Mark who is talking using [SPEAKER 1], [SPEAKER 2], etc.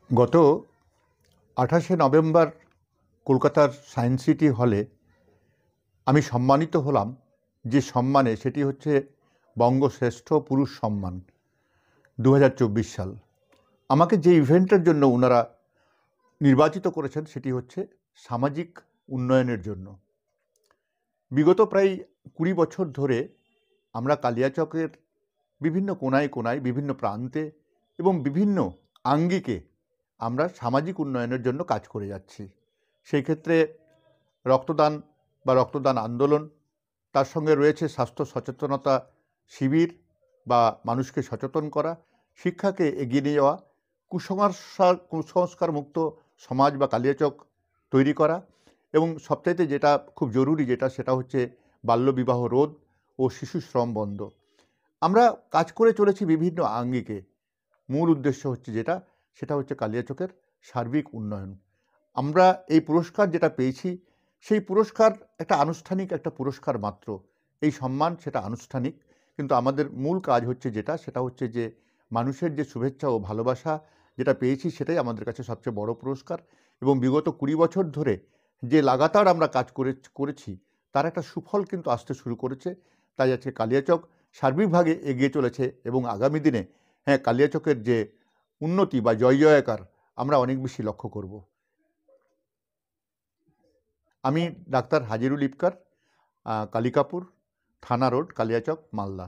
[SPEAKER 1] গত 28শে নভেম্বর কলকাতার science city হলে আমি সম্মানিত হলাম যে সম্মানে, সেটি হচ্ছে বঙ্গশ্রেষ্ঠ পুরুষ সম্মান 2024 সাল। আমাকে যে ইভেন্টের জন্য ওনারা নির্বাচিত করেছেন সেটি হচ্ছে সামাজিক উন্নয়নের জন্য। বিগত প্রায় 20 বছর ধরে আমরা কালিয়াচকের বিভিন্ন কোনায় কোনায়, বিভিন্ন প্রান্তে এবং বিভিন্ন আঙ্গিকে আমরা সামাজিক উন্নয়নের জন্য কাজ করে যাচ্ছি। সেই ক্ষেত্রে রক্তদান বা রক্তদান আন্দোলন, তার সঙ্গে রয়েছে স্বাস্থ্য সচেতনতা শিবির বা মানুষকে সচেতন করা, শিক্ষাকে এগিয়ে নিয়ে যাওয়া, কুসংস্কার মুক্ত সমাজ বা কালিয়াচক তৈরি করা, এবং সবচাইতে যেটা খুব জরুরি সেটা হচ্ছে বাল্যবিবাহ রোধ ও শিশু শ্রম বন্ধ। আমরা কাজ করে চলেছি বিভিন্ন আঙ্গিকে। মূল উদ্দেশ্য হচ্ছে সেটা হচ্ছে কালিয়াচকের সার্বিক উন্নয়ন। আমরা এই পুরস্কার যেটা পেয়েছি, সেই পুরস্কার একটা আনুষ্ঠানিক একটা পুরস্কার মাত্র। এই সম্মান সেটা আনুষ্ঠানিক, কিন্তু আমাদের মূল কাজ হচ্ছে সেটা হচ্ছে যে মানুষের যে শুভেচ্ছা ও ভালোবাসা যেটা পেয়েছি, সেটাই আমাদের কাছে সবচেয়ে বড় পুরস্কার। এবং বিগত 20 বছর ধরে যে লাগাতার আমরা কাজ করেছি, তার একটা সুফল কিন্তু আসতে শুরু করেছে। তাই আজকে কালিয়াচক সার্বিকভাবে এগিয়ে চলেছে এবং আগামী দিনে কালিয়াচকের যে উন্নতি বা জয় জয়কার আমরা অনেক বেশি লক্ষ্য করব। আমি ডাক্তার হাজিরুল ইপকার, কালিকাপুর, থানা রোড, কালিয়াচক, মালদা।